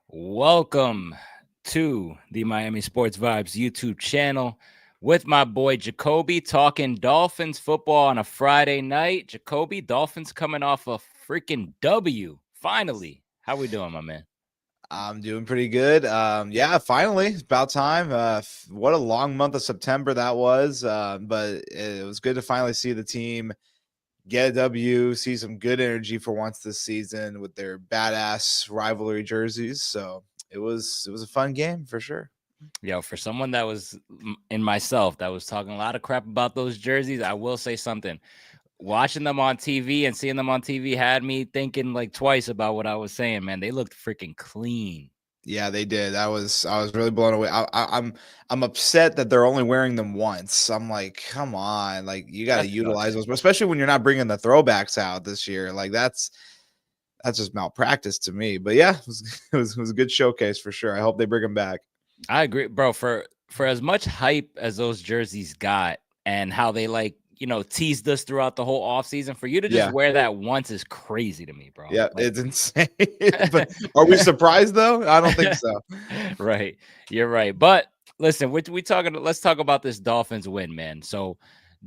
Welcome to the Miami Sports Vibes YouTube channel with my boy Jacoby talking Dolphins football on a Friday night. Jacoby, Dolphins coming off a freaking W. Finally. How we doing, my man? I'm doing pretty good. Yeah, finally, it's about time. What a long month of September that was. But it was good to finally see the team get a W, see some good energy for once this season with their badass rivalry jerseys. So it was a fun game for sure. Yo, for someone that was in myself that was talking a lot of crap about those jerseys, I will say something. Watching them on TV and seeing them on TV had me thinking like twice about what I was saying, man. They looked freaking clean. Yeah, they did. I was really blown away. I'm upset that they're only wearing them once. I'm like, come on, like you got to utilize those, especially when you're not bringing the throwbacks out this year. Like that's just malpractice to me. But yeah, it was a good showcase for sure. I hope they bring them back. I agree, bro. For as much hype as those jerseys got and how they teased us throughout the whole offseason, for you to just wear that once is crazy to me, bro. Yeah, it's insane. But are we surprised though? I don't think so. Right. You're right. But listen, let's talk about this Dolphins win, man. So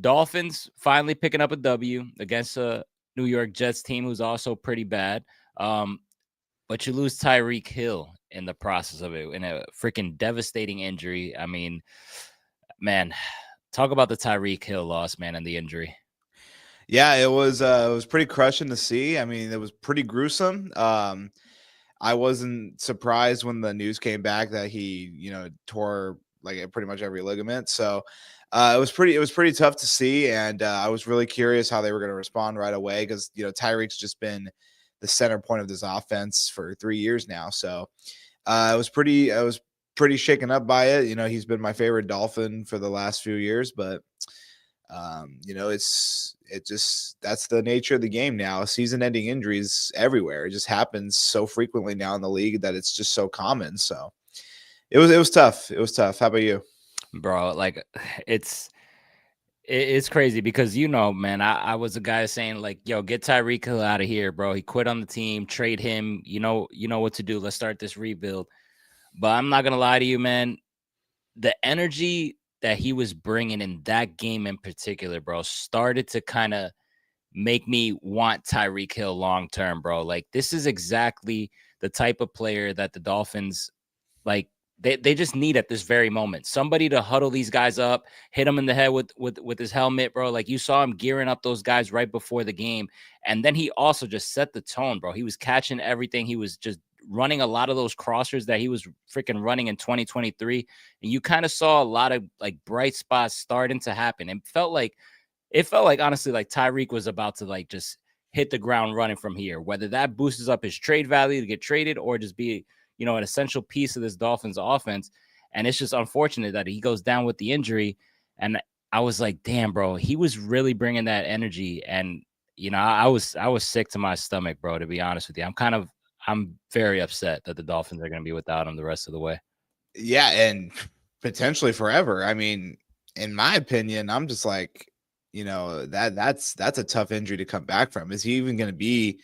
Dolphins finally picking up a W against a New York Jets team who's also pretty bad. But you lose Tyreek Hill in the process of it in a freaking devastating injury. I mean, man, talk about the Tyreek Hill loss, man, and the injury. Yeah, it was pretty crushing to see. I mean, it was pretty gruesome. I wasn't surprised when the news came back that he, tore like pretty much every ligament. So it was pretty tough to see, and I was really curious how they were going to respond right away because Tyreek's just been the center point of this offense for 3 years now. So I was pretty shaken up by it. He's been my favorite Dolphin for the last few years, but that's the nature of the game now. Season-ending injuries everywhere. It just happens so frequently now in the league that it's just so common. So it was tough. It was tough. How about you, bro? Like it's crazy because, man, I was a guy saying like, yo, get Tyreek Hill out of here, bro. He quit on the team, trade him. You know what to do. Let's start this rebuild. But I'm not going to lie to you, man. The energy that he was bringing in that game in particular, bro, started to kind of make me want Tyreek Hill long-term, bro. Like, this is exactly the type of player that the Dolphins, like, they just need at this very moment. Somebody to huddle these guys up, hit them in the head with his helmet, bro. Like, you saw him gearing up those guys right before the game. And then he also just set the tone, bro. He was catching everything. He was just running a lot of those crossers that he was freaking running in 2023. And you kind of saw a lot of like bright spots starting to happen. It felt like honestly, like Tyreek was about to like just hit the ground running from here, whether that boosts up his trade value to get traded or just be, an essential piece of this Dolphins offense. And it's just unfortunate that he goes down with the injury. And I was like, damn, bro, he was really bringing that energy. And, I was sick to my stomach, bro, to be honest with you. I'm very upset that the Dolphins are going to be without him the rest of the way. Yeah, and potentially forever. I mean, in my opinion, I'm just like, that's a tough injury to come back from. Is he even going to be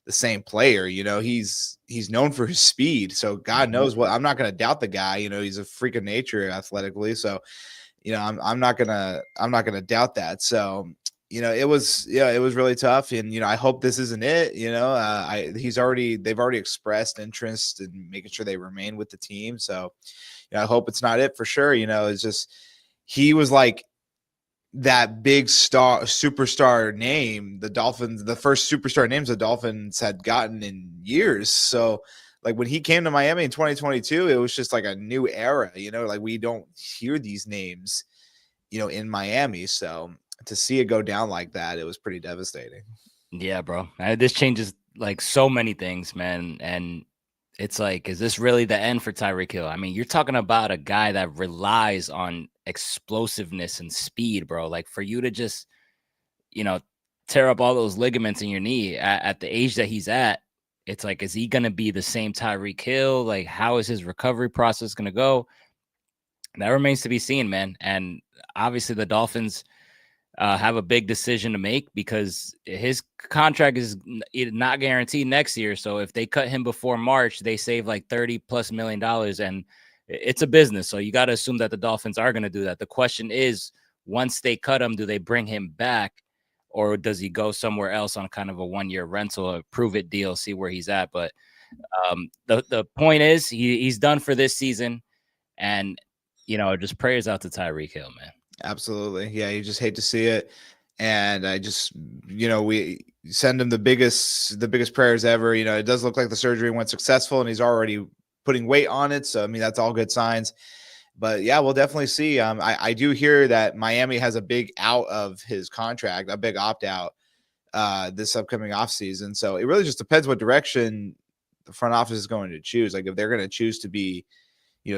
the same player? He's known for his speed, so God knows what. I'm not going to doubt the guy. He's a freak of nature athletically, so I'm not gonna doubt that. So it was really tough, and I hope this isn't it. They've already expressed interest in making sure they remain with the team. So I hope it's not it for sure. It's just he was like that big superstar name the Dolphins, the first superstar names the Dolphins had gotten in years. So like when he came to Miami in 2022, it was just like a new era, like we don't hear these names, in Miami. So to see it go down like that, it was pretty devastating. Yeah, bro. This changes like so many things, man. And it's like, is this really the end for Tyreek Hill? I mean, you're talking about a guy that relies on explosiveness and speed, bro. Like for you to just, tear up all those ligaments in your knee at the age that he's at, it's like, is he going to be the same Tyreek Hill? Like, how is his recovery process going to go? That remains to be seen, man. And obviously the Dolphins, have a big decision to make because his contract is not guaranteed next year. So if they cut him before March, they save like $30+ million, and it's a business. So you got to assume that the Dolphins are going to do that. The question is, once they cut him, do they bring him back, or does he go somewhere else on kind of a 1-year rental, a prove it deal, see where he's at? But the point is, he's done for this season, and just prayers out to Tyreek Hill, man. Absolutely. Yeah, you just hate to see it. And I just, we send him the biggest prayers ever. It does look like the surgery went successful and he's already putting weight on it. So, I mean, that's all good signs. But yeah, we'll definitely see. I do hear that Miami has a big out of his contract, a big opt out this upcoming offseason. So it really just depends what direction the front office is going to choose. Like if they're going to choose to be,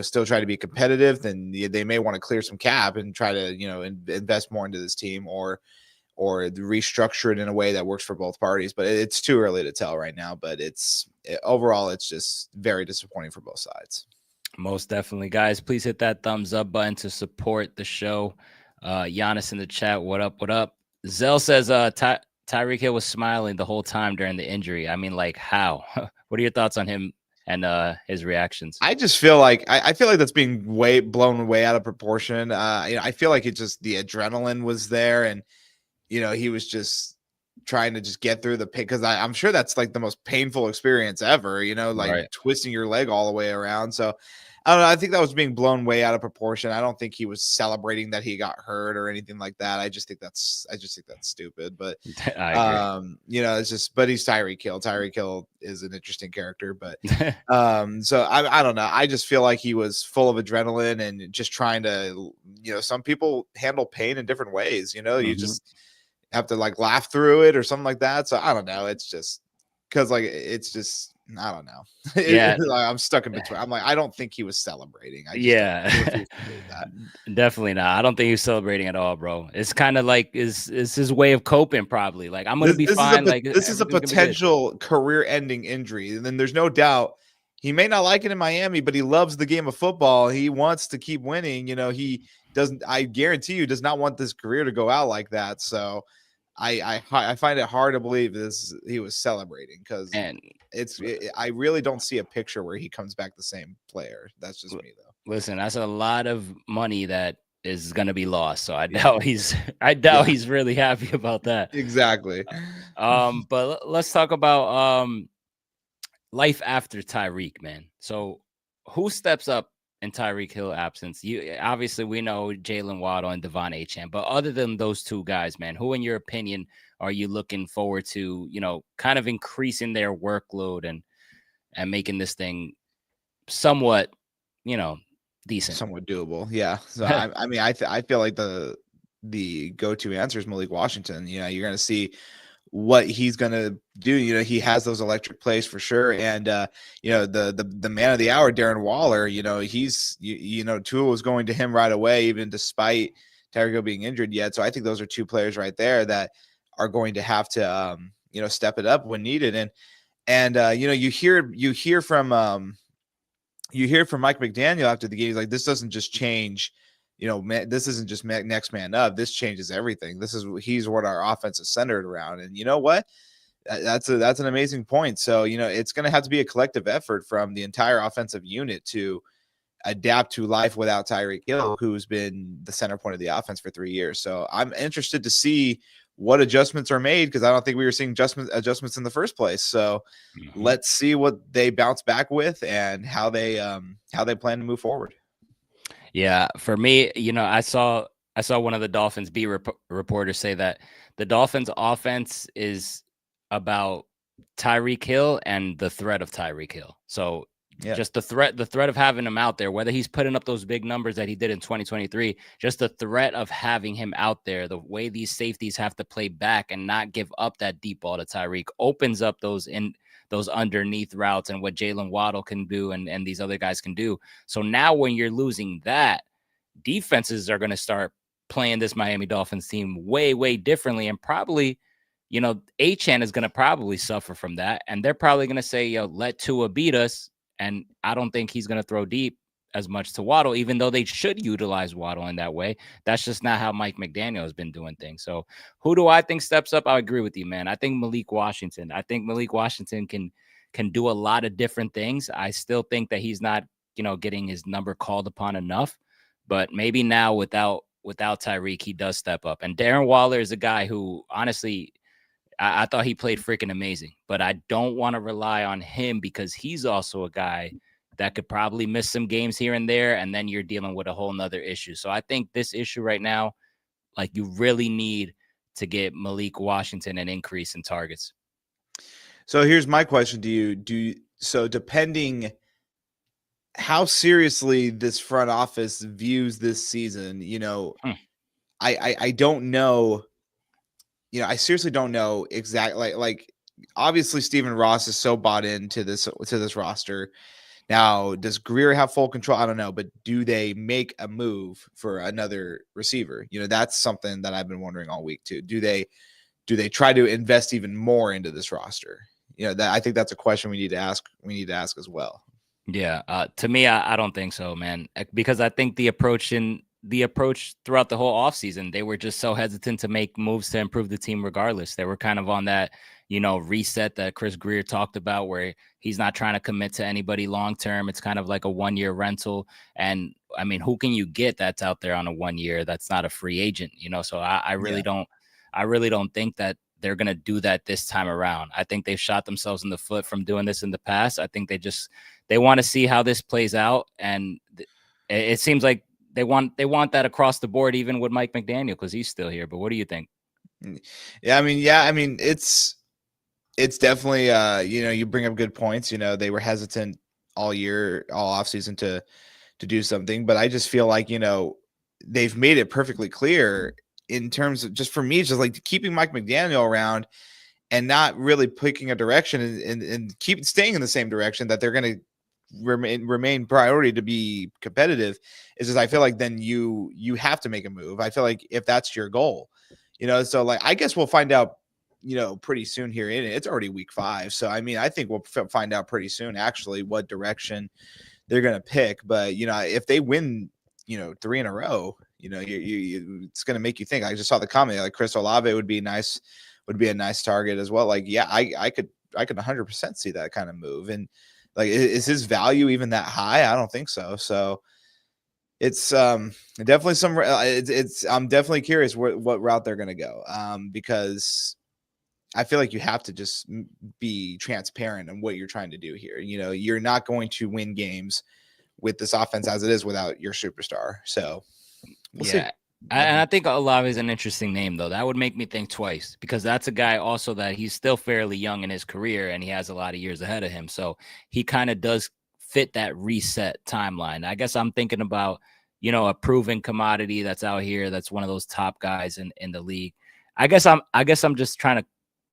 still try to be competitive, then they may want to clear some cap and try to, invest more into this team or restructure it in a way that works for both parties. But it's too early to tell right now. But overall, it's just very disappointing for both sides. Most definitely, guys. Please hit that thumbs up button to support the show. Giannis in the chat, what up? What up? Zell says Tyreek Hill was smiling the whole time during the injury. I mean, like how? What are your thoughts on him and his reactions? I just feel like I feel like that's being blown way out of proportion. I feel like it just the adrenaline was there, and he was just trying to just get through the pain, because I'm sure that's like the most painful experience ever. Like right. Twisting your leg all the way around. So I don't know. I think that was being blown way out of proportion. I don't think he was celebrating that he got hurt or anything like that. I just think that's stupid. But I agree. it's just, but he's Tyreek Hill. Tyreek Hill is an interesting character, but so I don't know. I just feel like he was full of adrenaline and just trying to, some people handle pain in different ways. You just have to like laugh through it or something like that. So I don't know. It's just because like it's just. I don't know. Yeah, I'm stuck in between. I'm like, I don't think he was celebrating. I just that. Definitely not. I don't think he's celebrating at all, bro. It's kind of like is his way of coping, probably. Like I'm gonna be fine. This is a potential career-ending injury, and then there's no doubt he may not like it in Miami, but he loves the game of football. He wants to keep winning. He doesn't. I guarantee you, does not want this career to go out like that. So. I find it hard to believe he was celebrating, because I really don't see a picture where he comes back the same player. That's just me though. Listen, that's a lot of money that is going to be lost. So I doubt he's really happy about that. Exactly. But let's talk about life after Tyreek, man. So who steps up in Tyreek Hill absence? Obviously we know Jalen Waddle and Devon Achane, but other than those two guys, man, who in your opinion are you looking forward to, kind of increasing their workload and making this thing somewhat, decent, somewhat doable? Yeah. So I mean, I feel like the go-to answer is Malik Washington. You're going to see what he's going to do. He has those electric plays for sure. And, the man of the hour, Darren Waller, he's, Tua was going to him right away, even despite Tyreek Hill being injured yet. So I think those are two players right there that are going to have to, step it up when needed. And you hear from Mike McDaniel after the game. He's like, this doesn't just change, this isn't just next man up. This changes everything. He's what our offense is centered around. And you know what? That's an amazing point. So, it's going to have to be a collective effort from the entire offensive unit to adapt to life without Tyreek Hill, who's been the center point of the offense for 3 years. So I'm interested to see what adjustments are made, because I don't think we were seeing adjustments in the first place. So let's see what they bounce back with and how they plan to move forward. Yeah, for me, I saw one of the Dolphins beat reporters say that the Dolphins offense is about Tyreek Hill and the threat of Tyreek Hill. So just the threat of having him out there, whether he's putting up those big numbers that he did in 2023, just the threat of having him out there, the way these safeties have to play back and not give up that deep ball to Tyreek opens up those underneath routes and what Jalen Waddle can do and these other guys can do. So now when you're losing that, defenses are going to start playing this Miami Dolphins team way, way differently. And probably, Achane is going to probably suffer from that. And they're probably going to say, let Tua beat us. And I don't think he's going to throw deep. as much to Waddle, even though they should utilize Waddle in that way. That's just not how Mike McDaniel has been doing things. So who do I think steps up? I agree with you, man. I think Malik Washington. I think Malik Washington can do a lot of different things. I still think that he's not, getting his number called upon enough, but maybe now without Tyreek, he does step up. And Darren Waller is a guy who, honestly, I thought he played freaking amazing, but I don't want to rely on him because he's also a guy that could probably miss some games here and there, and then you're dealing with a whole nother issue. So I think this issue right now, like, you really need to get Malik Washington an increase in targets. So here's my question to you. So depending how seriously this front office views this season, I don't know. I seriously don't know exactly. Like obviously, Stephen Ross is so bought into this roster. Now, does Greer have full control? I don't know, but do they make a move for another receiver? That's something that I've been wondering all week too. Do they try to invest even more into this roster? I think that's a question we need to ask. We need to ask as well. Yeah, to me, I don't think so, man, because I think the approach throughout the whole offseason, they were just so hesitant to make moves to improve the team regardless. They were kind of on that, reset that Chris Greer talked about, where he's not trying to commit to anybody long term. It's kind of like a 1-year rental. And I mean, who can you get that's out there on a 1 year that's not a free agent? So I really don't think that they're going to do that this time around. I think they've shot themselves in the foot from doing this in the past. I think they want to see how this plays out. And it seems like they want that across the board, even with Mike McDaniel, because he's still here. But what do you think? Yeah, I mean, it's definitely, you bring up good points. They were hesitant all year, all offseason to do something, but I just feel like, they've made it perfectly clear in terms of, just for me, just like keeping Mike McDaniel around and not really picking a direction and keep staying in the same direction that they're going to remain priority to be competitive. Is just, I feel like then you have to make a move. I feel like if that's your goal, so like, I guess we'll find out, pretty soon here. It's already week 5. So, I mean, I think we'll find out pretty soon, actually, what direction they're going to pick. But, if they win, 3 in a row, it's going to make you think. I just saw the comment, like Chris Olave would be a nice target as well. Like, yeah, I could 100% see that kind of move. And like, is his value even that high? I don't think so. So it's definitely I'm definitely curious what route they're going to go. Because I feel like you have to just be transparent in what you're trying to do here. You're not going to win games with this offense as it is without your superstar. So we'll see. And I think Olave is an interesting name, though. That would make me think twice, because that's a guy also that he's still fairly young in his career and he has a lot of years ahead of him. So he kind of does fit that reset timeline. I guess I'm thinking about, a proven commodity that's out here. That's one of those top guys in the league. I guess I'm just trying to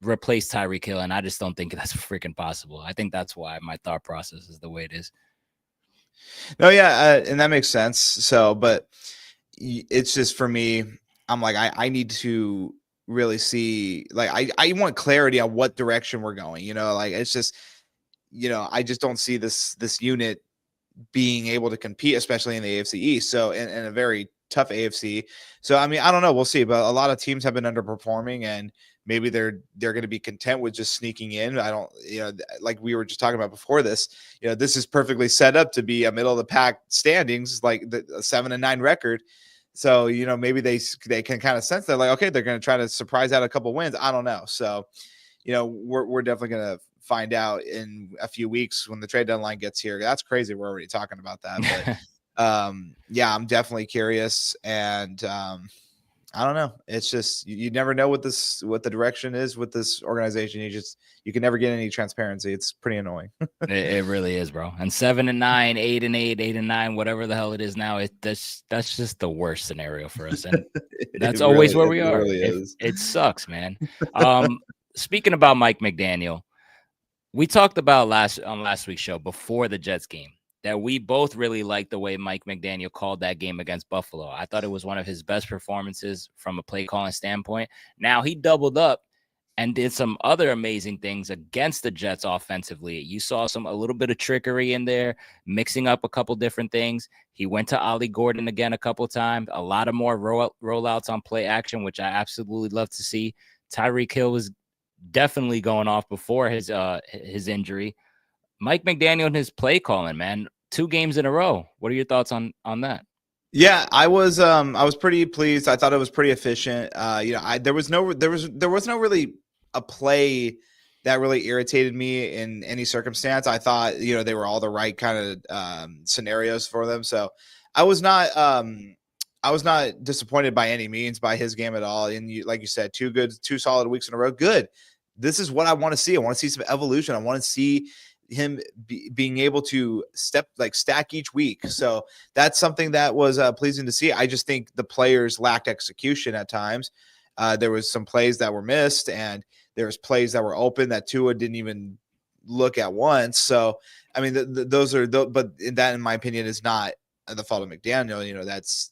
replace Tyreek Hill, and I just don't think that's freaking possible. I think that's why my thought process is the way it is. No, yeah, and that makes sense. So, but it's just, for me, I'm like, I need to really see, like, I want clarity on what direction we're going. Like, it's just, I just don't see this unit being able to compete, especially in the AFC East. So, in a very tough AFC. So, I mean, I don't know. We'll see. But a lot of teams have been underperforming, and maybe they're going to be content with just sneaking in. I don't, like we were just talking about before this, this is perfectly set up to be a middle of the pack standings, like a 7-9 record. So, maybe they can kind of sense that, like, okay, they're going to try to surprise out a couple wins. I don't know. So, we're definitely going to find out in a few weeks when the trade deadline gets here. That's crazy. We're already talking about that. But yeah, I'm definitely curious. And I don't know. It's just, you never know what the direction is with this organization. You can never get any transparency. It's pretty annoying. It really is, bro. And 7-9, 8-8, 8-9, whatever the hell it is now, that's just the worst scenario for us. And that's always where we are. It sucks, man. Speaking about Mike McDaniel, we talked about last week's show before the Jets game that we both really liked the way Mike McDaniel called that game against Buffalo. I thought it was one of his best performances from a play calling standpoint. Now he doubled up and did some other amazing things against the Jets offensively. You saw a little bit of trickery in there, mixing up a couple different things. He went to Ollie Gordon again a couple times, a lot of more rollouts on play action, which I absolutely love to see. Tyreek Hill was definitely going off before his injury. Mike McDaniel and his play calling, man, 2 games in a row. What are your thoughts on that? Yeah, I was pretty pleased. I thought it was pretty efficient. There was no really a play that really irritated me in any circumstance. I thought, they were all the right kind of scenarios for them. So I was not disappointed by any means by his game at all. And like you said, 2 solid weeks in a row. Good. This is what I want to see. I want to see some evolution. I want to see him being able to stack each week. So that's something that was pleasing to see. I just think the players lacked execution at times. There was some plays that were missed, and there was plays that were open that Tua didn't even look at once. So, I mean, but that, in my opinion, is not the fault of McDaniel. That's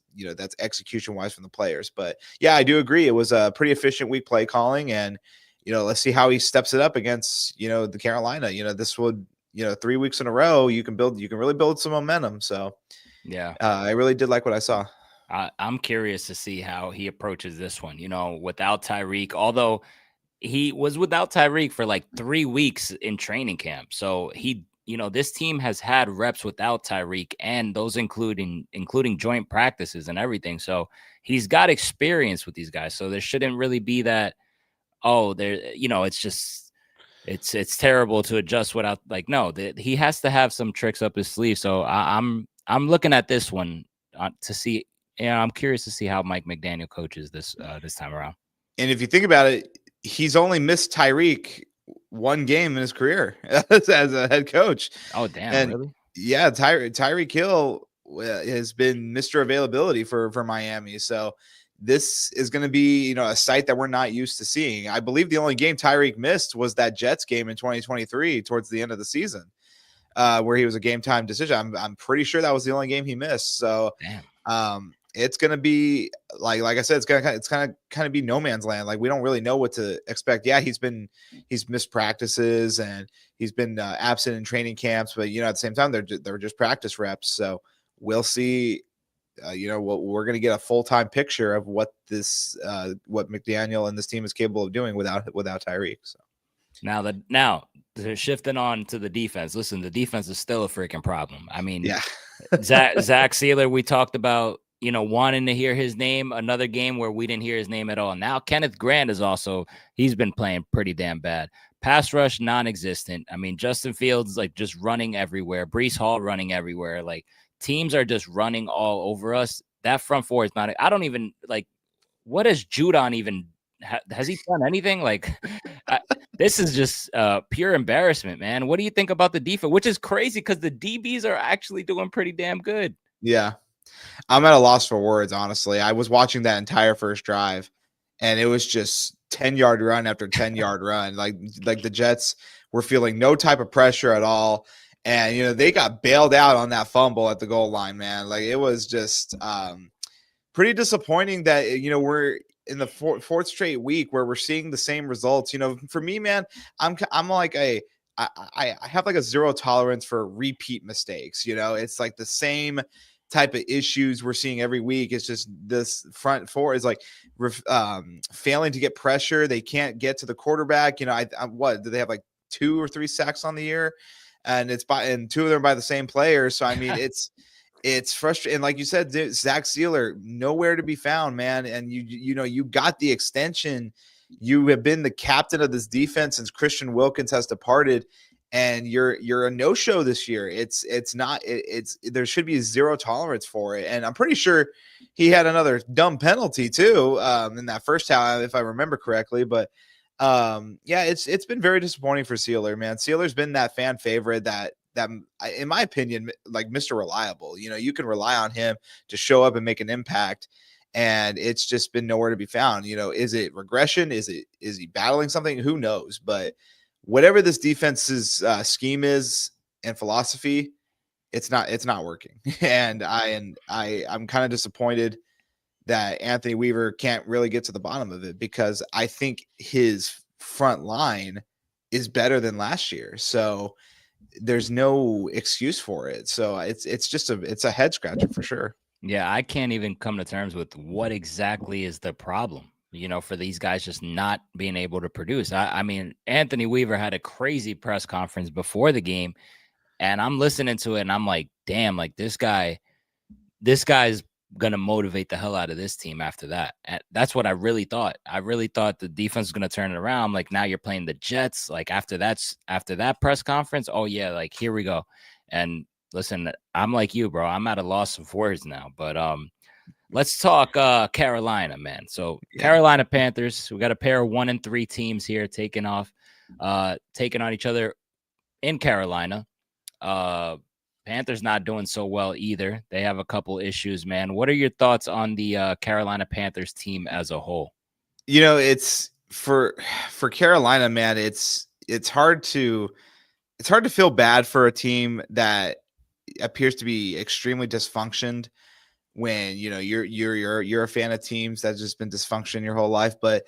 execution wise from the players. But yeah, I do agree. It was a pretty efficient week play calling, and let's see how he steps it up against, the Carolina. This would, 3 weeks in a row, you can really build some momentum. So Yeah. I really did like what I saw. I'm curious to see how he approaches this one, without Tyreek, although he was without Tyreek for like 3 weeks in training camp. So this team has had reps without Tyreek, and those including joint practices and everything. So he's got experience with these guys. So there shouldn't really be that, it's just it's terrible to adjust without, like, no, he has to have some tricks up his sleeve. So I'm looking at this one to see. I'm curious to see how Mike McDaniel coaches this time around. And if you think about it, he's only missed Tyreek 1 game in his career as a head coach. Oh, damn. And really? yeah, Tyreek Hill has been Mr. Availability for Miami. So this is going to be, a sight that we're not used to seeing. I believe the only game Tyreek missed was that Jets game in 2023 towards the end of the season, where he was a game time decision. I'm pretty sure that was the only game he missed. So, it's going to be like I said, it's kind of be no man's land. Like, we don't really know what to expect. Yeah, he's missed practices, and he's been absent in training camps, but at the same time, they're just practice reps. So we'll see. We're going to get a full-time picture of what McDaniel and this team is capable of doing without Tyreek. So now they're shifting on to the defense. Listen, the defense is still a freaking problem. I mean, yeah, Zach Sealer, we talked about, wanting to hear his name. Another game where we didn't hear his name at all. Now Kenneth Grant he's been playing pretty damn bad. Pass rush non-existent. I mean, Justin Fields just running everywhere. Breece Hall running everywhere. Like, teams are just running all over us. That front four is not. I don't even what has Judon even? Has he done anything? This is just pure embarrassment, man. What do you think about the defense? Which is crazy because the DBs are actually doing pretty damn good. Yeah, I'm at a loss for words, honestly. I was watching that entire first drive, and it was just 10-yard run after 10-yard run. Like the Jets were feeling no type of pressure at all. And, they got bailed out on that fumble at the goal line, man. Like, it was just pretty disappointing that, we're in the fourth straight week where we're seeing the same results. For me, man, I'm like I have like a zero tolerance for repeat mistakes. It's like the same type of issues we're seeing every week. It's just this front four is failing to get pressure. They can't get to the quarterback. What do they have, like 2 or 3 sacks on the year? And 2 of them by the same player. So, I mean, it's frustrating. And like you said, Zach Sealer, nowhere to be found, man. And you got the extension. You have been the captain of this defense since Christian Wilkins has departed, and you're a no-show this year. There should be zero tolerance for it. And I'm pretty sure he had another dumb penalty too in that first half, if I remember correctly. But it's been very disappointing for Sealer, man. Sealer's been that fan favorite that in my opinion, like Mr. Reliable. You can rely on him to show up and make an impact, and it's just been nowhere to be found. Is it regression? Is he battling something? Who knows? But whatever this defense's scheme is and philosophy, it's not working. And I'm kind of disappointed that Anthony Weaver can't really get to the bottom of it, because I think his front line is better than last year. So there's no excuse for it. So it's a head scratcher for sure. Yeah, I can't even come to terms with what exactly is the problem, for these guys just not being able to produce. I mean, Anthony Weaver had a crazy press conference before the game, and I'm listening to it and I'm like, damn, like this guy's gonna motivate the hell out of this team after that. And that's what I really thought. I really thought the defense was gonna turn it around. Like, now you're playing the Jets. Like, after that press conference, oh yeah, like here we go. And listen, I'm like you, bro. I'm at a loss of words now. But let's talk Carolina, man. So Yeah. Carolina Panthers, we got a pair of 1-3 teams here taking on each other in Carolina. Panthers not doing so well either. They have a couple issues, man. What are your thoughts on the Carolina Panthers team as a whole? It's for Carolina, man. It's hard to feel bad for a team that appears to be extremely dysfunctioned when you're a fan of teams that's just been dysfunction your whole life. But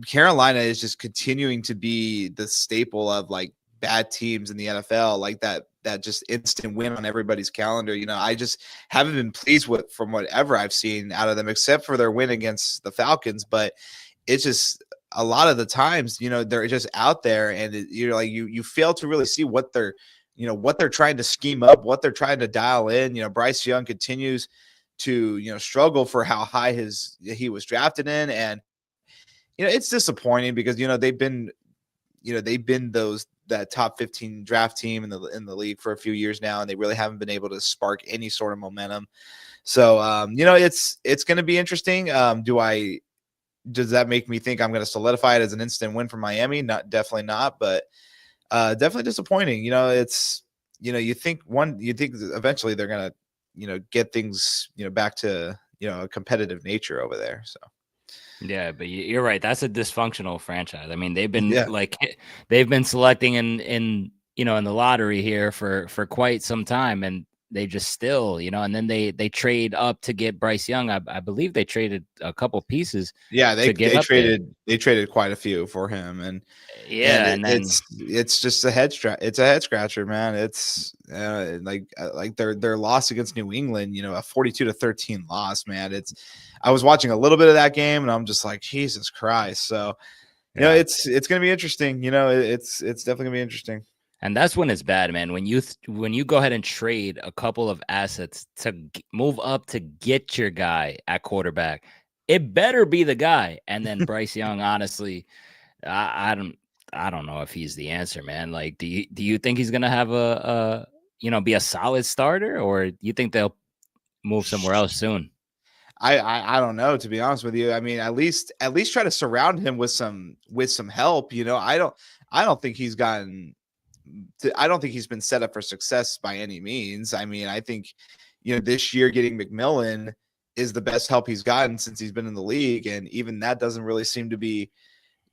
Carolina is just continuing to be the staple of like bad teams in the NFL, like that just instant win on everybody's calendar. I just haven't been pleased from whatever I've seen out of them, except for their win against the Falcons. But it's just a lot of the times, they're just out there, and you're like you fail to really see what they're trying to scheme up, what they're trying to dial in. Bryce Young continues to struggle for how high he was drafted in, and it's disappointing because they've been that top 15 draft team in the league for a few years now, and they really haven't been able to spark any sort of momentum. So it's going to be interesting. Does that make me think I'm going to solidify it as an instant win for Miami? Definitely not, but definitely disappointing. You think eventually they're going to get things back to a competitive nature over there. So Yeah, but you're right. That's a dysfunctional franchise. I mean, they've been they've been selecting in the lottery here for quite some time, and they just still, and then they trade up to get Bryce Young. I believe they traded a couple pieces. Yeah, they traded there. they traded quite a few for him, and then it's just a head scratcher, man. It's like their loss against New England, a 42-13 loss, man. I was watching a little bit of that game, and I'm just like, Jesus Christ. So it's gonna be interesting. It's definitely gonna be interesting. And that's when it's bad, man. When you go ahead and trade a couple of assets to move up to get your guy at quarterback, it better be the guy. And then Bryce Young, honestly, I don't know if he's the answer, man. Like, do you think he's gonna have be a solid starter, or do you think they'll move somewhere else soon? I don't know, to be honest with you. I mean, at least try to surround him with some help. I don't think he's been set up for success by any means. I mean, I think, this year getting McMillan is the best help he's gotten since he's been in the league. And even that doesn't really seem to be,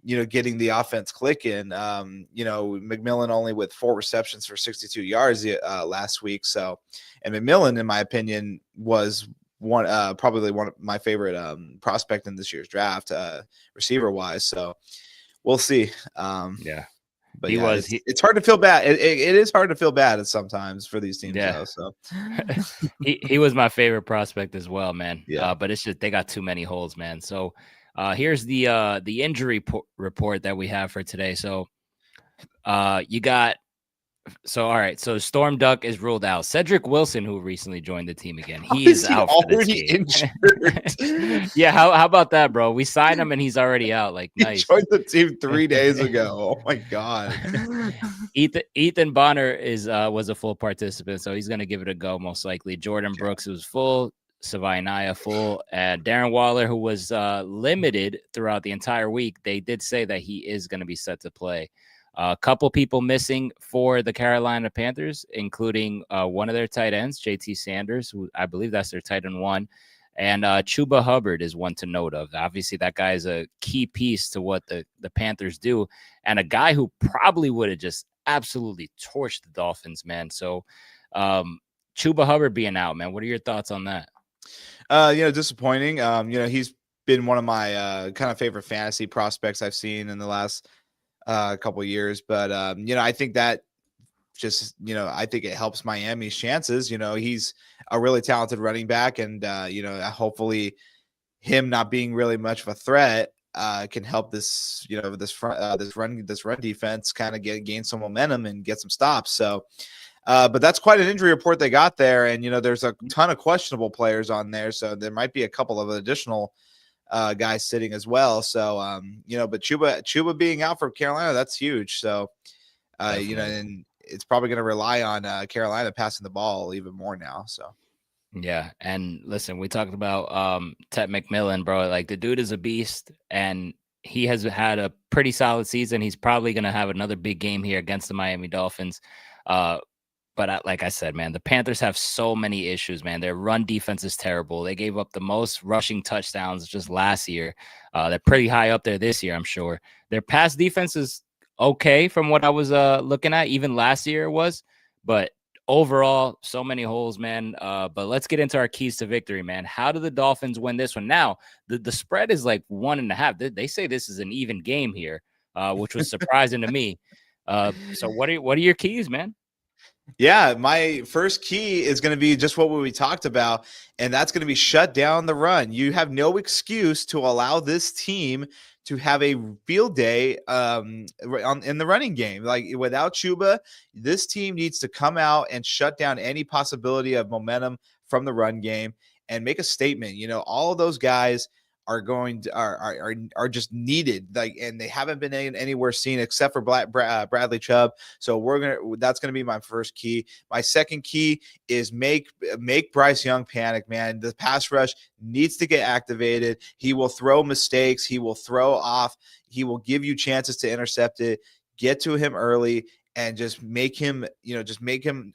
getting the offense clicking. McMillan only with 4 receptions for 62 yards last week. So, and McMillan, in my opinion, was probably one of my favorite prospect in this year's draft, receiver wise. So we'll see. Yeah. But it's hard to feel bad. It is hard to feel bad sometimes for these teams, though. So he was my favorite prospect as well, man. Yeah. But it's just they got too many holes, man. So here's the injury report that we have for today. So you got. So, all right. So, Storm Duck is ruled out. Cedric Wilson, who recently joined the team again, he is out for this game. Injured? Yeah, how about that, bro? We signed him and he's already out. Like, nice. He joined the team 3 days ago. Oh my god. Ethan Bonner was a full participant, so he's gonna give it a go most likely. Jordan Brooks was full. Savai Naya full, and Darren Waller, who was limited throughout the entire week. They did say that he is going to be set to play. A couple people missing for the Carolina Panthers, including one of their tight ends, JT Sanders, who I believe that's their tight end 1. And Chuba Hubbard is one to note of. Obviously, that guy is a key piece to what the Panthers do, and a guy who probably would have just absolutely torched the Dolphins, man. So Chuba Hubbard being out, man. What are your thoughts on that? Disappointing. He's been one of my kind of favorite fantasy prospects I've seen in the last couple of years. But I think that just, I think it helps Miami's chances. He's a really talented running back, and hopefully him not being really much of a threat can help this, this run defense kind of gain some momentum and get some stops. So, but that's quite an injury report they got there, and there's a ton of questionable players on there, so there might be a couple of additional guys sitting as well. So, but Chuba being out for Carolina, that's huge. So, and it's probably going to rely on Carolina passing the ball even more now. So. Yeah, and listen, we talked about Ted McMillan, bro. Like, the dude is a beast, and he has had a pretty solid season. He's probably going to have another big game here against the Miami Dolphins. But like I said, man, the Panthers have so many issues, man. Their run defense is terrible. They gave up the most rushing touchdowns just last year. They're pretty high up there this year, I'm sure. Their pass defense is okay from what I was looking at. Even last year it was. But overall, so many holes, man. But let's get into our keys to victory, man. How do the Dolphins win this one? Now, the spread is like 1.5. They say this is an even game here, which was surprising to me. So what are your keys, man? Yeah, my first key is going to be just what we talked about, and that's going to be shut down the run. You have no excuse to allow this team to have a field day in the running game. Like, without Chuba, this team needs to come out and shut down any possibility of momentum from the run game and make a statement. All of those guys are just needed, like, and they haven't been anywhere seen except for Bradley Chubb. So that's gonna be my first key. My second key is make Bryce Young panic, man. The pass rush needs to get activated. He will throw mistakes. He will throw off. He will give you chances to intercept it. Get to him early and just make him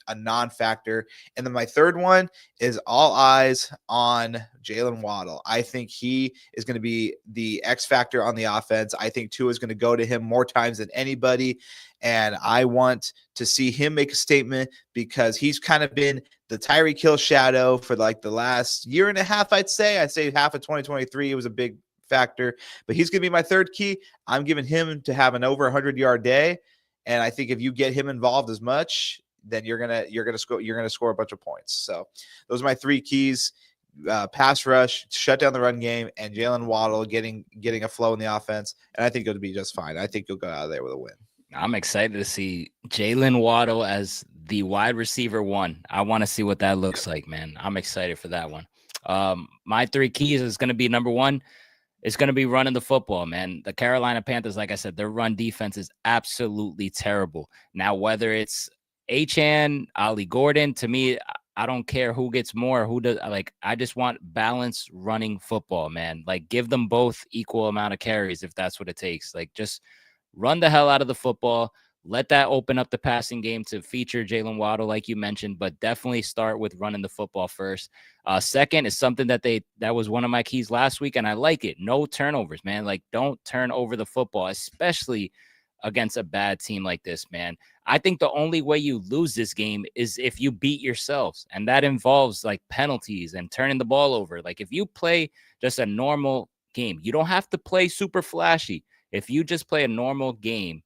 a non-factor. And then my third one is all eyes on Jalen Waddle. I think he is going to be the X factor on the offense. I think Tua is going to go to him more times than anybody. And I want to see him make a statement because he's kind of been the Tyreek Hill shadow for like the last year and a half, I'd say half of 2023. It was a big factor, but he's going to be my third key. I'm giving him to have an over 100-yard day. And I think if you get him involved as much, then you're gonna score a bunch of points. So those are my three keys: pass rush, shut down the run game, and Jalen Waddle getting a flow in the offense. And I think it'll be just fine. I think you'll go out of there with a win. I'm excited to see Jalen Waddle as the wide receiver one. I want to see what that looks like, man. I'm excited for that one. My three keys is going to be, number one, it's going to be running the football, man. The Carolina Panthers, like I said, their run defense is absolutely terrible. Now, whether it's Achane, Ali Gordon, to me, I don't care who gets more, who does. Like, I just want balanced running football, man. Like, give them both equal amount of carries if that's what it takes. Like, just run the hell out of the football. Let that open up the passing game to feature Jalen Waddle, like you mentioned, but definitely start with running the football first. Second is something that was one of my keys last week, and I like it. No turnovers, man. Like, don't turn over the football, especially against a bad team like this, man. I think the only way you lose this game is if you beat yourselves, and that involves like penalties and turning the ball over. Like, if you play just a normal game, you don't have to play super flashy. If you just play a normal game,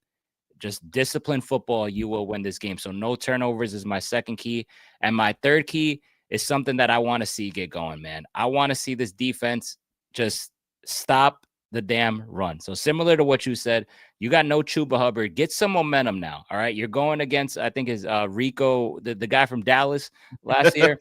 just disciplined football, you will win this game. So no turnovers is my second key. And my third key is something that I want to see get going, man. I want to see this defense just stop the damn run. So similar to what you said, you got no Chuba Hubbard. Get some momentum now. All right. You're going against, I think, is Rico, the guy from Dallas last year.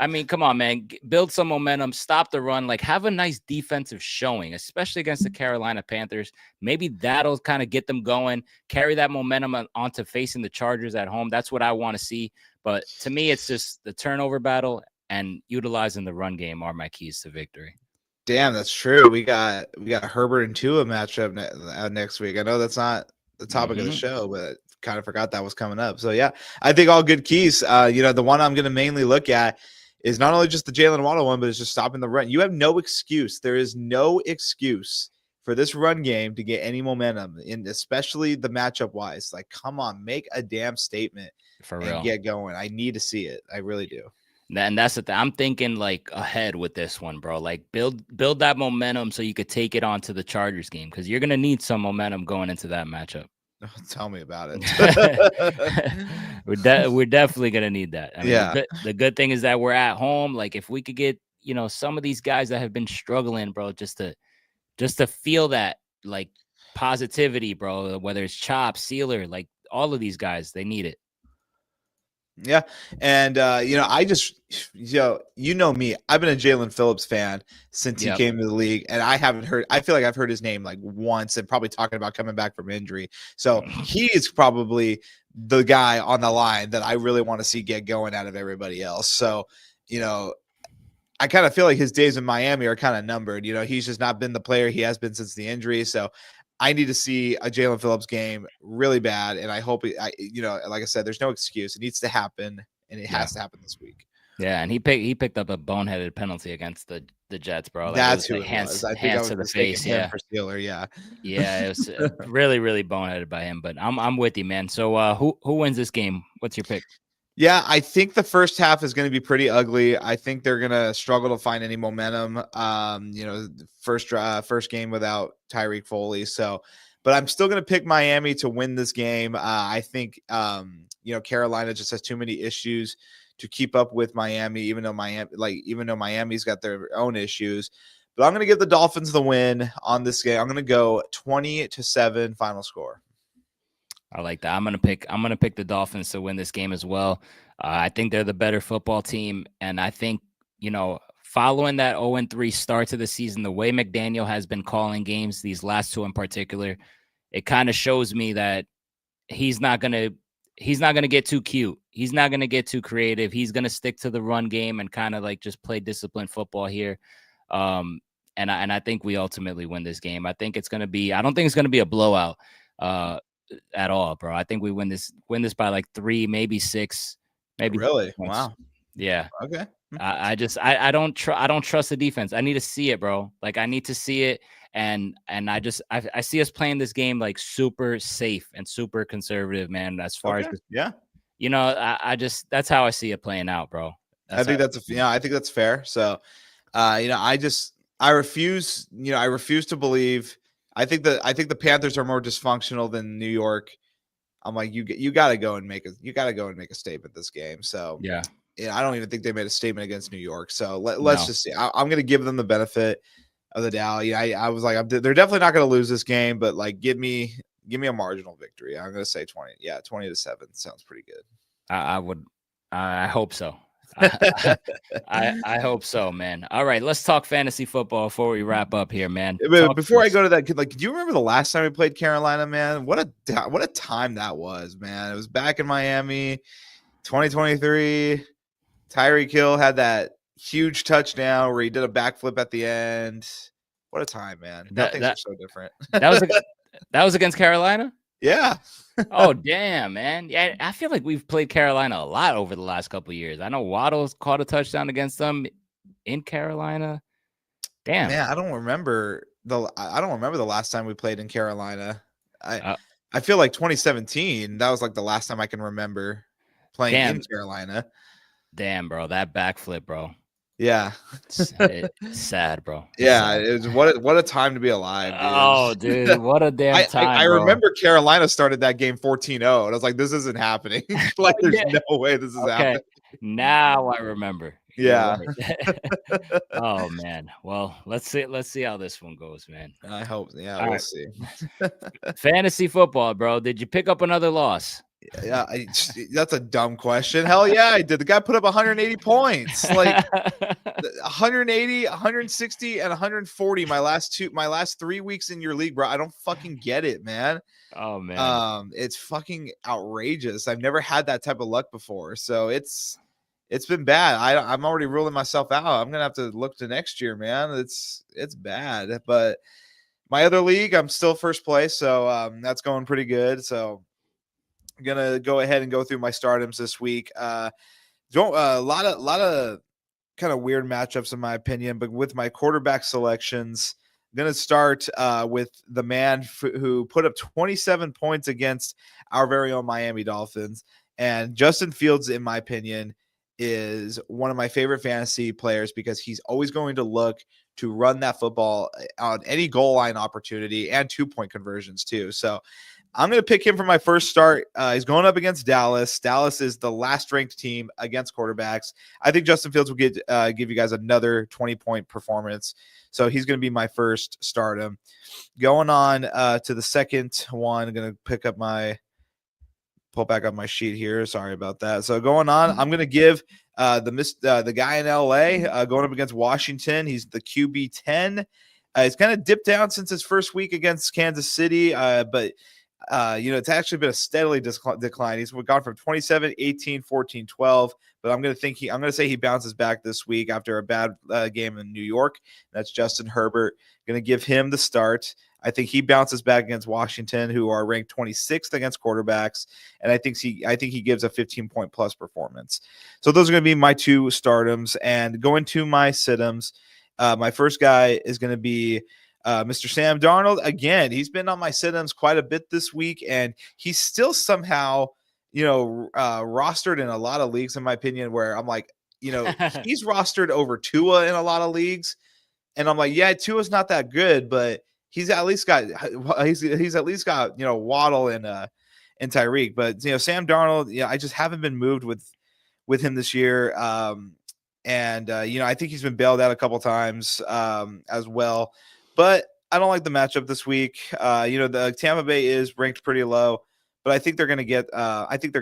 I mean, come on, man. Build some momentum. Stop the run. Like, have a nice defensive showing, especially against the Carolina Panthers. Maybe that'll kind of get them going. Carry that momentum onto facing the Chargers at home. That's what I want to see. But to me, it's just the turnover battle and utilizing the run game are my keys to victory. Damn, that's true. We got Herbert and Tua matchup next week. I know that's not the topic of the show, but kind of forgot that was coming up. So yeah, I think all good keys. The one I'm going to mainly look at is not only just the Jalen Waddle one, but it's just stopping the run. You have no excuse. There is no excuse for this run game to get any momentum, especially the matchup wise. Like, come on, make a damn statement for and real. Get going. I need to see it. I really do. And that's the thing. I'm thinking like ahead with this one, bro. Like build that momentum so you could take it on to the Chargers game because you're gonna need some momentum going into that matchup. Tell me about it. We're definitely gonna need that. I mean, Yeah. the good thing is that we're at home. Like if we could get some of these guys that have been struggling, bro, just to feel that like positivity, bro. Whether it's Chop, Sealer, like all of these guys, they need it. Yeah. And, I just, me, I've been a Jalen Phillips fan since he Yep. came to the league. And I feel like I've heard his name like once and probably talking about coming back from injury. So he is probably the guy on the line that I really want to see get going out of everybody else. So, I kind of feel like his days in Miami are kind of numbered. He's just not been the player he has been since the injury. So I need to see a Jalen Phillips game really bad. And I hope, like I said, there's no excuse. It needs to happen, and it has to happen this week. Yeah, and he picked up a boneheaded penalty against the Jets, bro. Like That's it who was like it was. I think I hands was to the mistaking face. him Yeah, for Steeler. Yeah. yeah, it was really really boneheaded by him. But I'm with you, man. So who wins this game? What's your pick? Yeah, I think the first half is going to be pretty ugly. I think they're going to struggle to find any momentum. First game without Tyreek Foley. So, but I'm still going to pick Miami to win this game. I think Carolina just has too many issues to keep up with Miami, even though Miami's got their own issues. But I'm going to give the Dolphins the win on this game. I'm going to go 20-7 final score. I like that. I'm gonna pick the Dolphins to win this game as well. I think they're the better football team, and I think following that 0-3 start to the season, the way McDaniel has been calling games, these last two in particular, it kind of shows me that he's not gonna get too cute. He's not gonna get too creative. He's gonna stick to the run game and kind of like just play disciplined football here. And I think we ultimately win this game. I think it's gonna be. I don't think it's gonna be a blowout. At all, bro. I think we win this by like 3, maybe 6, maybe Really? points. Wow. Yeah. Okay. I don't trust the defense. I need to see it, bro. Like I need to see it, and I see us playing this game like super safe and super conservative, man. As far as I just that's how I see it playing out, bro. I think that's fair. So, I refuse to believe. I think the Panthers are more dysfunctional than New York. I'm like, you got to go and make a statement this game. So yeah, I don't even think they made a statement against New York. So let's just see. I'm going to give them the benefit of the doubt. Yeah, I was like, they're definitely not going to lose this game, but like, give me a marginal victory. I'm going to say 20. Yeah, 20-7 sounds pretty good. I hope so. I hope so, man. All right, let's talk fantasy football before we wrap up here, man. Before I go to that, do you remember the last time we played Carolina, man? What a time that was, man. It was back in Miami, 2023. Tyreek Hill had that huge touchdown where he did a backflip at the end. What a time, man. Things are so different. That was against Carolina? Yeah. Oh, damn, man. Yeah, I feel like we've played Carolina a lot over the last couple of years. I know Waddle's caught a touchdown against them in Carolina. Damn. Man, I don't remember the last time we played in Carolina. I feel like 2017, that was like the last time I can remember playing in Carolina. Damn, bro, that backflip, bro. Yeah. It's sad, bro. Yeah, it was what a time to be alive, dude. Oh, dude, what a damn time. I remember Carolina started that game 14-0, and I was like, this isn't happening. Like, there's no way this is happening. Now I remember. Yeah. Right. Oh man. Well, let's see how this one goes, man. I hope. Yeah, we'll see. Fantasy football, bro. Did you pick up another loss? Yeah, that's a dumb question. Hell yeah, I did. The guy put up 180 points, like 180, 160, and 140. My last 3 weeks in your league, bro. I don't fucking get it, man. Oh man, it's fucking outrageous. I've never had that type of luck before, so it's been bad. I'm already ruling myself out. I'm gonna have to look to next year, man. It's bad, but my other league, I'm still first place, so that's going pretty good. So I'm gonna go ahead and go through my stardoms this week. A lot of kind of weird matchups in my opinion, but with my quarterback selections, I'm gonna start with the man who put up 27 points against our very own Miami Dolphins, and Justin Fields, in my opinion, is one of my favorite fantasy players because he's always going to look to run that football on any goal line opportunity and 2-point conversions too. So I'm going to pick him for my first start. He's going up against Dallas. Dallas is the last ranked team against quarterbacks. I think Justin Fields will give you guys another 20-point performance. So he's going to be my first stardom. Going on to the second one, I'm going to pull back up my sheet here. Sorry about that. So going on, I'm going to give the guy in LA going up against Washington. He's the QB 10. He's kind of dipped down since his first week against Kansas City, but it's actually been a steadily decline. He's gone from 27, 18, 14, 12. But I'm going to say he bounces back this week after a bad game in New York. That's Justin Herbert. Going to give him the start. I think he bounces back against Washington, who are ranked 26th against quarterbacks, and I think he gives a 15-point plus performance. So those are going to be my two stardoms. And going to my situms, my first guy is going to be Mr. Sam Darnold. Again, he's been on my situms quite a bit this week, and he's still somehow, rostered in a lot of leagues, in my opinion, where I'm like, he's rostered over Tua in a lot of leagues. And I'm like, yeah, Tua's not that good, but he's at least got Waddle and Tyreek. But Sam Darnold, I just haven't been moved with him this year. I think he's been bailed out a couple times as well. But I don't like the matchup this week. The Tampa Bay is ranked pretty low, but I think they're going to get. I think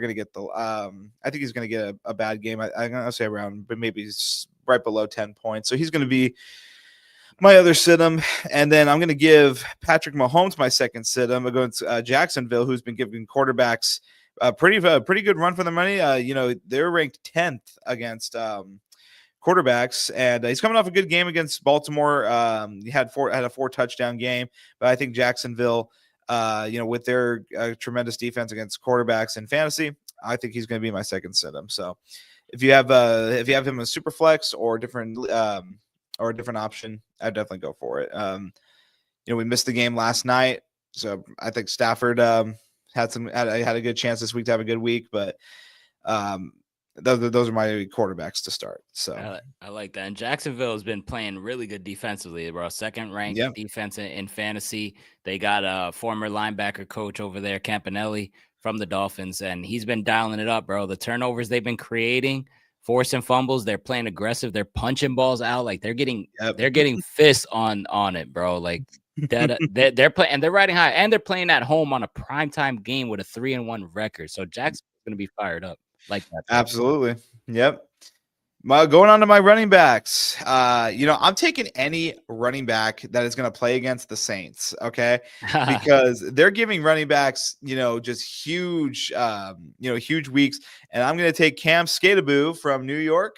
he's going to get a bad game. I'm going to say around, but maybe right below 10 points. So he's going to be my other situm. And then I'm going to give Patrick Mahomes my second situm against Jacksonville, who's been giving quarterbacks a pretty good run for their money. They're ranked 10th against quarterbacks, and he's coming off a good game against Baltimore. He had a 4-touchdown game, but I think Jacksonville, with their tremendous defense against quarterbacks in fantasy, I think he's going to be my second situm. So if you have him in super flex or different or a different option, I'd definitely go for it. We missed the game last night, so I think Stafford had a good chance this week to have a good week, but those are my quarterbacks to start. So I like that. And Jacksonville has been playing really good defensively, bro. Second ranked defense in fantasy. They got a former linebacker coach over there, Campanelli, from the Dolphins, and he's been dialing it up, bro. The turnovers they've been creating, forcing fumbles, they're playing aggressive, they're punching balls out, like they're getting fists on it, bro. Like that they're playing, and they're riding high, and they're playing at home on a primetime game with a 3-1 record. So Jackson's gonna be fired up like that. Absolutely. Yep. Going on to my running backs, I'm taking any running back that is going to play against the Saints, okay? Because they're giving running backs, just huge, huge weeks. And I'm going to take Cam Skataboo from New York.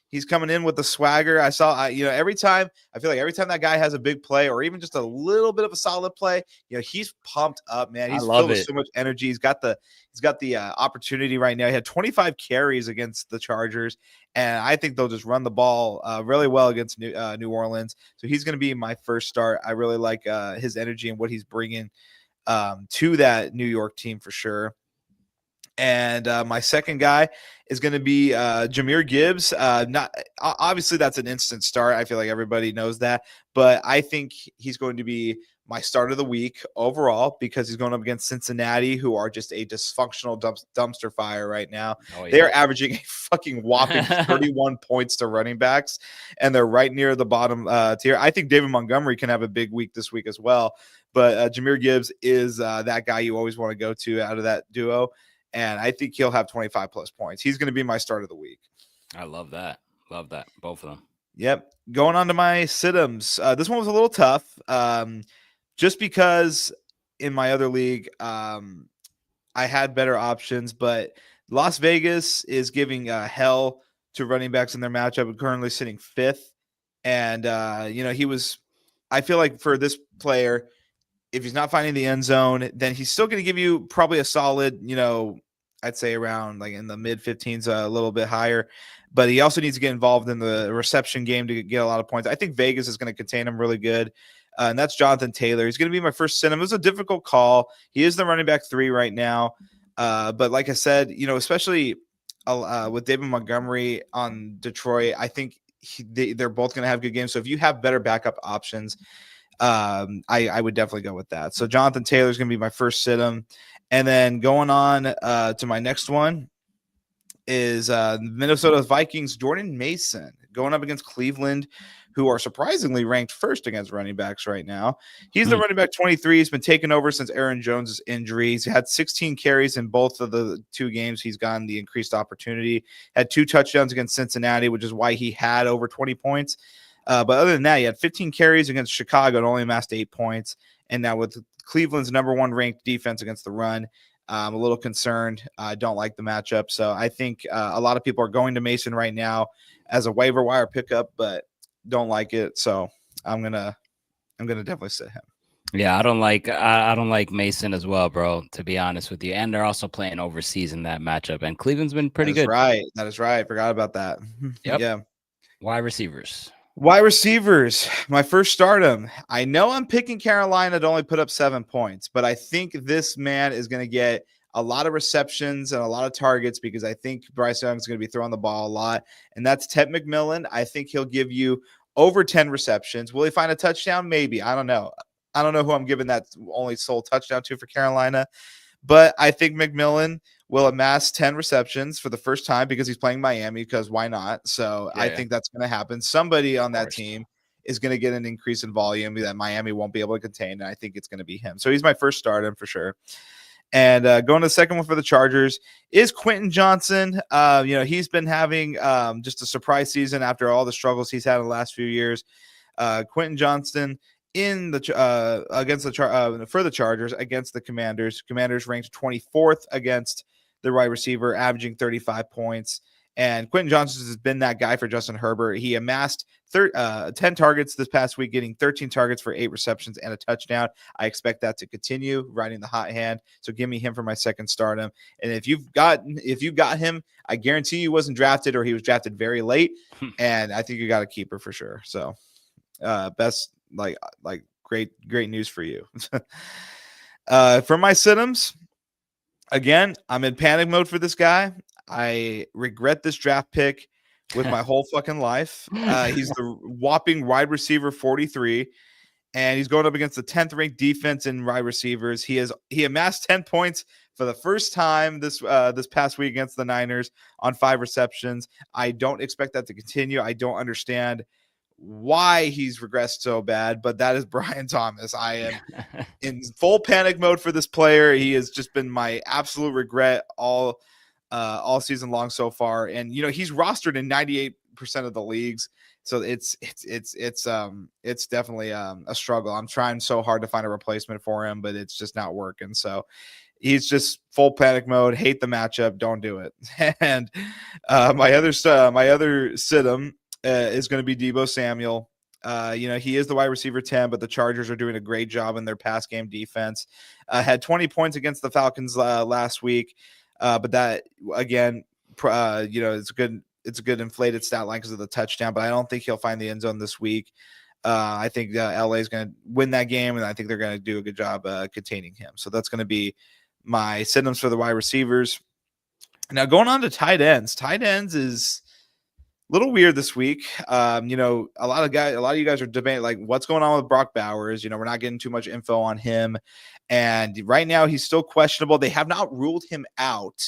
He's coming in with the swagger. I feel like every time that guy has a big play or even just a little bit of a solid play, he's pumped up, man. He's filled with so much energy. He's got the opportunity right now. He had 25 carries against the Chargers, and I think they'll just run the ball really well against New Orleans. So he's going to be my first start. I really like his energy and what he's bringing to that New York team for sure. And my second guy is going to be Jahmyr Gibbs. Not obviously that's an instant start. I feel like everybody knows that, but I think he's going to be my start of the week overall because he's going up against Cincinnati, who are just a dysfunctional dumpster fire right now. Oh, yeah. They are averaging a fucking whopping 31 points to running backs, and they're right near the bottom tier. I think David Montgomery can have a big week this week as well, but Jahmyr Gibbs is that guy you always want to go to out of that duo. And I think he'll have 25 plus points. He's going to be my start of the week. I love that. Love that. Both of them. Yep. Going on to my situms. This one was a little tough just because in my other league, I had better options, but Las Vegas is giving hell to running backs in their matchup. I'm currently sitting 5th. And, I feel like for this player, if he's not finding the end zone, then he's still going to give you probably a solid, I'd say around like in the mid 15s, a little bit higher. But he also needs to get involved in the reception game to get a lot of points. I think Vegas is going to contain him really good. And that's Jonathan Taylor. He's going to be my first sit him. It was a difficult call. He is the running back 3 right now. But like I said, especially with David Montgomery on Detroit, I think they're both going to have good games. So if you have better backup options, I would definitely go with that. So Jonathan Taylor is going to be my first sit-em. And then going on to my next one is Minnesota Vikings Jordan Mason going up against Cleveland, who are surprisingly ranked first against running backs right now. He's the running back 23. He's been taken over since Aaron Jones' injury. He's had 16 carries in both of the 2 games. He's gotten the increased opportunity. Had 2 touchdowns against Cincinnati, which is why he had over 20 points. But other than that, he had 15 carries against Chicago and only amassed 8 points. And now with Cleveland's number 1 ranked defense against the run, I'm a little concerned. I don't like the matchup. So I think a lot of people are going to Mason right now as a waiver wire pickup, but don't like it. So I'm gonna definitely sit him. Yeah, I don't like Mason as well, bro, to be honest with you. And they're also playing overseas in that matchup. And Cleveland's been pretty good. Right. That is right. Forgot about that. Yep. Yeah. Wide receivers. Wide receivers, my first stardom. I know I'm picking Carolina to only put up 7 points, but I think this man is going to get a lot of receptions and a lot of targets because I think Bryce Young is going to be throwing the ball a lot. And that's Ted McMillan. I think he'll give you over 10 receptions. Will he find a touchdown? Maybe. I don't know. I don't know who I'm giving that only sole touchdown to for Carolina, but I think McMillan will amass 10 receptions for the first time because he's playing Miami, because why not? So I think that's going to happen. Somebody on that team is going to get an increase in volume that Miami won't be able to contain, and I think it's going to be him. So he's my first stardom for sure. And going to the second one for the Chargers is Quentin Johnson. He's been having just a surprise season after all the struggles he's had in the last few years. Quentin Johnson in the for the Chargers against the Commanders. Commanders ranked 24th against the wide receiver, averaging 35 points. And Quentin Johnson has been that guy for Justin Herbert. He amassed 10 targets this past week, getting 13 targets for 8 receptions and a touchdown. I expect that to continue, riding the hot hand. So give me him for my second stardom. And if you got him, I guarantee he wasn't drafted or he was drafted very late. And I think you got a keeper for sure. So best great news for you. For my sit-ems, again, I'm in panic mode for this guy. I regret this draft pick with my whole fucking life. He's the whopping wide receiver 43, and he's going up against the 10th ranked defense in wide receivers. He amassed 10 points for the first time this past week against the Niners on 5 receptions. I don't expect that to continue. I don't understand why he's regressed so bad, but that is Brian Thomas. I am in full panic mode for this player. He has just been my absolute regret all season long so far. And he's rostered in 98% of the leagues, so it's definitely a struggle. I'm trying so hard to find a replacement for him, but it's just not working. So he's just full panic mode. Hate the matchup. Don't do it. And my other sit-em is going to be Deebo Samuel. He is the wide receiver 10, but the Chargers are doing a great job in their pass game defense. Had 20 points against the Falcons last week. But that, again, it's a good inflated stat line because of the touchdown, but I don't think he'll find the end zone this week. I think LA is going to win that game, and I think they're going to do a good job containing him. So that's going to be my sit-ems for the wide receivers. Now, going on to tight ends. Tight ends is a little weird this week. A lot of you guys are debating like what's going on with Brock Bowers. We're not getting too much info on him, and right now he's still questionable. They have not ruled him out,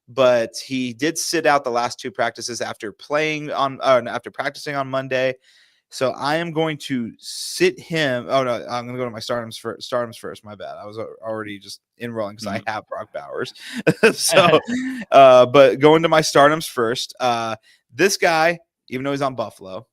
but he did sit out the last 2 practices after practicing on Monday. So I am going to sit him. Oh no, I'm going to go to my stardoms first. My bad. I was already just enrolling because I have Brock Bowers. So, but going to my stardoms first. This guy, even though he's on Buffalo,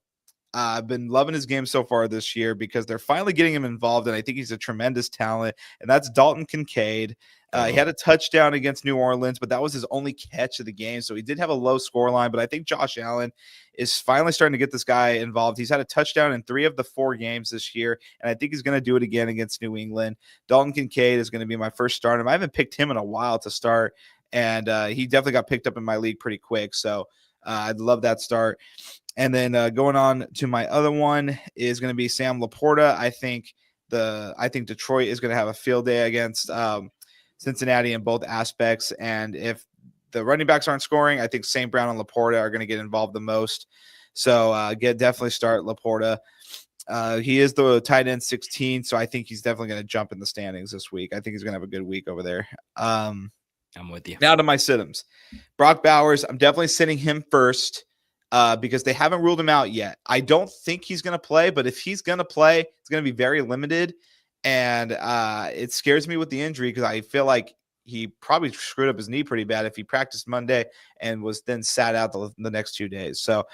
I've been loving his game so far this year because they're finally getting him involved, and I think he's a tremendous talent, and that's Dalton Kincaid. He had a touchdown against New Orleans, but that was his only catch of the game, so he did have a low score line, but I think Josh Allen is finally starting to get this guy involved. He's had a touchdown in 3 of the 4 games this year, and I think he's going to do it again against New England. Dalton Kincaid is going to be my first starter. I haven't picked him in a while to start, and he definitely got picked up in my league pretty quick, so I'd love that start. And then going on to my other one is going to be Sam Laporta. I think Detroit is going to have a field day against Cincinnati in both aspects. And if the running backs aren't scoring, I think St. Brown and Laporta are going to get involved the most. So definitely start Laporta. He is the tight end 16, so I think he's definitely going to jump in the standings this week. I think he's going to have a good week over there. I'm with you. Now to my sit-ems. Brock Bowers, I'm definitely sitting him first because they haven't ruled him out yet. I don't think he's going to play, but if he's going to play, it's going to be very limited. And it scares me with the injury because I feel like he probably screwed up his knee pretty bad if he practiced Monday and was then sat out the next 2 days. So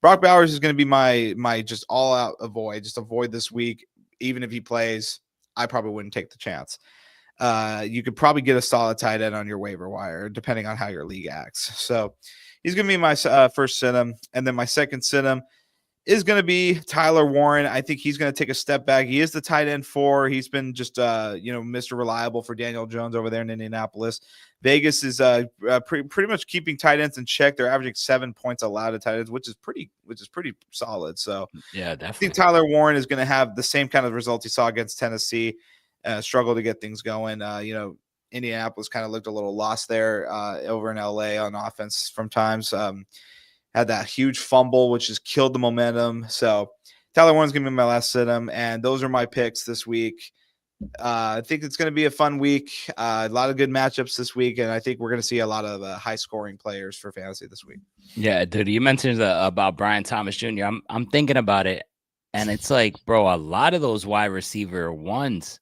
Brock Bowers is going to be my just all-out avoid. Just avoid this week. Even if he plays, I probably wouldn't take the chance. You could probably get a solid tight end on your waiver wire, depending on how your league acts. So he's going to be my first sit-em. And then my second sit-em is going to be Tyler Warren. I think he's going to take a step back. He is the tight end 4. He's been just, Mr. Reliable for Daniel Jones over there in Indianapolis. Vegas is pretty much keeping tight ends in check. They're averaging 7 points allowed to tight ends, which is pretty solid. So yeah, definitely. I think Tyler Warren is going to have the same kind of results he saw against Tennessee. Struggle to get things going. Indianapolis kind of looked a little lost there over in LA on offense from times. Had that huge fumble, which has killed the momentum. So Tyler Warren's going to be my last sit-em, and those are my picks this week. I think it's going to be a fun week. A lot of good matchups this week, and I think we're going to see a lot of high-scoring players for fantasy this week. Yeah, dude, you mentioned about Brian Thomas Jr. I'm thinking about it, and it's like, bro, a lot of those wide receiver ones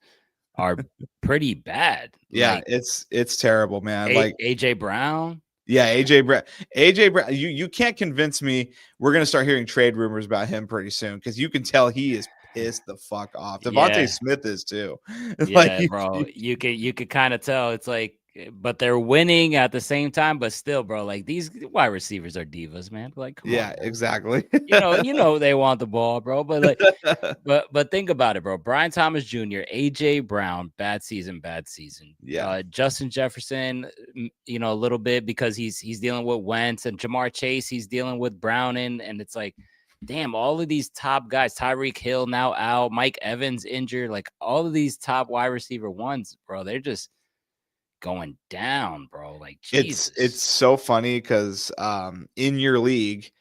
are pretty bad. Yeah, like, it's terrible, man. Like AJ Brown. Yeah, AJ Brown. You can't convince me. We're gonna start hearing trade rumors about him pretty soon because you can tell he is pissed the fuck off. Devontae Smith is too. Yeah, bro. You could kind of tell. It's like, but they're winning at the same time. But still, bro, like these wide receivers are divas, man. Like, come on, exactly. you know they want the ball, bro. But like, but think about it, bro. Brian Thomas Jr., AJ Brown, bad season. Yeah. Justin Jefferson, a little bit because he's dealing with Wentz, and Jamar Chase, he's dealing with Browning, and it's like, damn, all of these top guys, Tyreek Hill now out, Mike Evans injured, like all of these top wide receiver ones, bro, they're just going down, bro. Like, Jesus. It's so funny because in your league,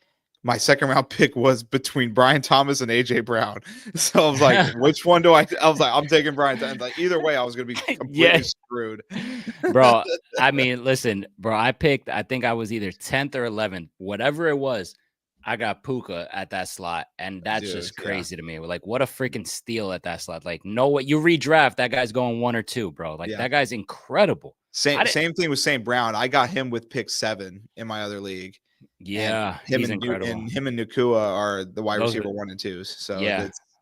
my second round pick was between Brian Thomas and AJ Brown. So I was like, which one do I was like, I'm taking Brian Thomas. Like, either way, I was gonna be completely screwed. Bro, I mean, listen, bro, I think I was either 10th or 11th, whatever it was. I got Puka at that slot, and that's just crazy to me. Like, what a freaking steal at that slot. Like, no way you redraft, that guy's going 1 or 2, bro. Like, that guy's incredible. Same thing with St. Brown. I got him with pick 7 in my other league. Yeah, he's incredible. And him and Nakua are the wide receiver 1 and 2s. So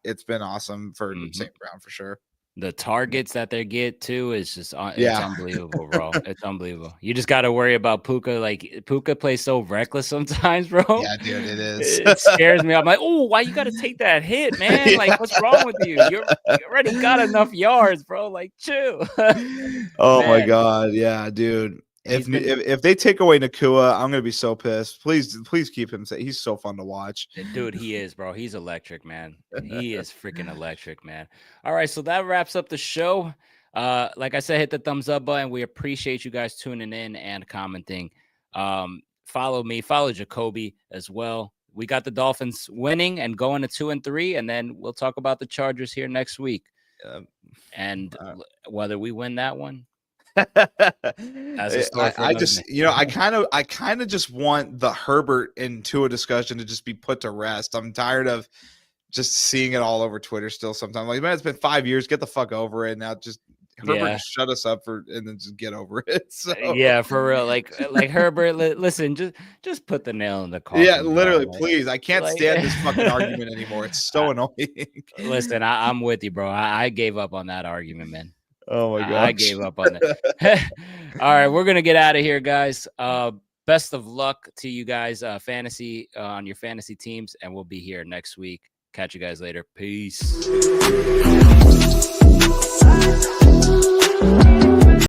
it's been awesome for St. Brown for sure. The targets that they get too is just it's unbelievable, bro. It's unbelievable. You just got to worry about Puka. Like, Puka plays so reckless sometimes, bro. Yeah, dude, it is. It scares me. I'm like, oh, why you got to take that hit, man? Like, what's wrong with you? You already got enough yards, bro. Like, chill. Oh my God, yeah, dude. If they take away Nakua, I'm gonna be so pissed. Please keep him. He's so fun to watch, dude. He is, bro. He's electric, man. He is freaking electric, man. All right, so that wraps up the show. Like I said, hit the thumbs up button. We appreciate you guys tuning in and commenting. Follow me, follow Jacoby as well. We got the Dolphins winning and going to 2-3, and then we'll talk about the Chargers here next week, and whether we win that one. I kind of just want the Herbert and Tua discussion to just be put to rest. I'm tired of just seeing it all over Twitter still sometimes. Like, man, it's been 5 years. Get the fuck over it. Now just Herbert just shut us up and then just get over it. So yeah, for real. Like Herbert, listen, just put the nail in the coffin. Yeah, literally, please. I can't stand this fucking argument anymore. It's so annoying. Listen, I'm with you, bro. I gave up on that argument, man. Oh my God, I gave up on that. All right, we're gonna get out of here, guys. Best of luck to you guys, fantasy on your fantasy teams, and we'll be here next week. Catch you guys later. Peace.